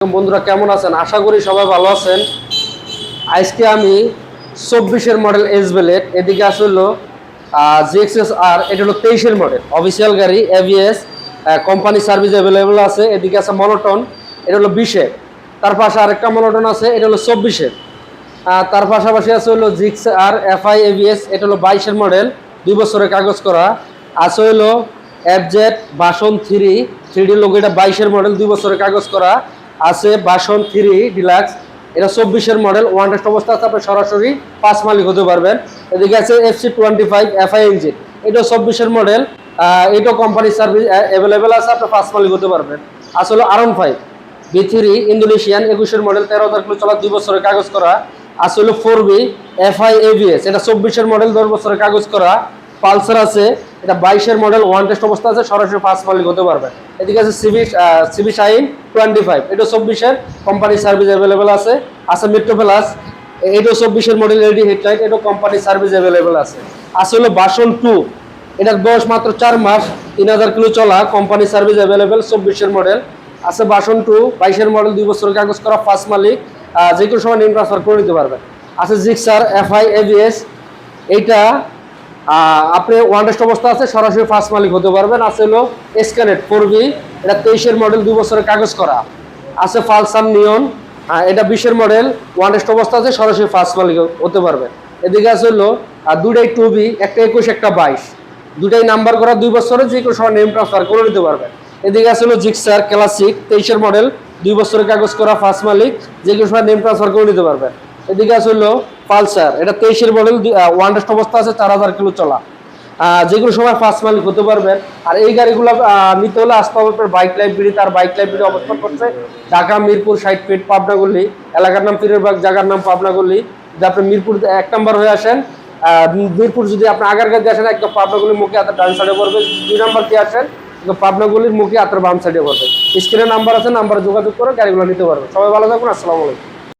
বন্ধুরা কেমন আছেন? আশা করি সবাই ভালো আছেন। আজকে আমি 24-এর মডেল এস বেলেট, এদিকে আসলো জিএক্সএস আর, এটা হলো 23-এর মডেল অফিসিয়াল গাড়ি, এভিএস কোম্পানি সার্ভিস অ্যাভেলেবেল আছে। এদিকে আছে মনোটন, এটা হলো 20-এর। তার পাশে আরেকটা মনোটন আছে, এটা হলো 24-এর। তার পাশাপাশি আছে হলো জিক্স আর এফআই এভিএস, এটা হলো 22-এর মডেল, 2 বছরের কাগজ করা। আছে হলো এফজেড ভার্সন 3 লোগো, এটা 22-এর মডেল, 2 বছরের কাগজ করা। আছে ভার্সন 3 ডিলাক্স, এটা 24-এর মডেল, ওয়ান টেস্ট অবস্থা আছে, আপনি সরাসরি 5 মালিক হতে পারবেন। এদিকে আছে FC25 এফআই ইঞ্জিন, এটাও 24-এর মডেল, এটাও কোম্পানি সার্ভিস অ্যাভেলেবেল আছে, আপনি 5 মালিক হতে পারবেন। আসলে R15 V3 Indonesian, 21-এর model, 13,000 kilo চলা, 2 বছরের কাগজ করা। আসলে 4B এফআই এভিএস, এটা 24-এর মডেল, 10 বছরের কাগজ করা। পালসার আছে, এটা 22-এর মডেল, ওয়ান টেস্ট অবস্থা আছে, সরাসরি 5 মালিক হতে পারবেন। এদিকে আছে সিবি শাইন 25, এটা 24-এর, কোম্পানি সার্ভিস অ্যাভেলেবেল আছে। আছে মেট্রো প্লাস, এটাও 24-এর মডেল, এলইডি হেডলাইট, এটাও কোম্পানি সার্ভিস অ্যাভেলেবেল আছে। আসলে ভার্সন 2, এটার বয়স মাত্র 4 মাস, 3000 কিলো চলা, কোম্পানি সার্ভিস অ্যাভেলেবেল, 24-এর মডেল। আছে ভার্সন 2 22-এর মডেল, 2 বছরের কাগজ করা, 5 মালিক, যে কোনো সময় নেম ট্রান্সফার করে নিতে পারবেন। আছে জিক্সার এফআই এভিএস, এইটা আপনি ওয়ান টেস্ট অবস্থা আছে, সরাসরি 5 মালিক হতে পারবেন। আছে হলো এসকানেট 4B, এটা 23-এর মডেল, 2 বছরের কাগজ করা। আছে পালসার নিয়ন, এটা 20-এর মডেল, ওয়ান টেস্ট অবস্থা আছে, সরাসরি 5 মালিক হতে পারবেন। এদিকে আছে হলো দুটাই 2B, একটা 21 একটা 22, দুটাই নাম্বার করা, 2 বছরের, যে কোনো সময় নেম ট্রান্সফার করে নিতে পারবেন। এদিকে আছে হলো জিক্সার ক্লাসিক 23-এর মডেল, 2 বছরের কাগজ করা, 5 মালিক, যে কোনো সময় নেম ট্রান্সফার করে নিতে পারবেন। এদিকে আছে হলো পালসার, এটা 23-এর মডেল, ওয়ান টেস্ট অবস্থা আছে, 4000 কিলো চলা, যে কোনো সময় 5 মালিক হতে পারবেন। আর এই গাড়িগুলো নিতে হলে আসতে হবে আপনার বাইক লাইব্রেরি। তার বাইক লাইব্রেরি অবস্থান করছে ঢাকা মিরপুর 60 ফিট, পাবনাগল্লি, এলাকার নাম পীরেরবাগ, জায়গার নাম পাবনাগল্লি। যদি আপনি মিরপুর 1 নম্বর হয়ে আসেন, মিরপুর যদি আপনি আগারগাঁ দিয়ে আসেন, একদম পাবনাগল্লির মুখে হাতের ডান সাইডে পড়বে। 2 নম্বর দিয়ে আসেন, পাবনাগল্লির মুখে হাতের বাম সাইডে পড়বে। স্ক্রিনে নাম্বার আছে, নাম্বারে যোগাযোগ করে গাড়িগুলো নিতে পারবেন। সবাই ভালো থাকুন, আসসালামু আলাইকুম।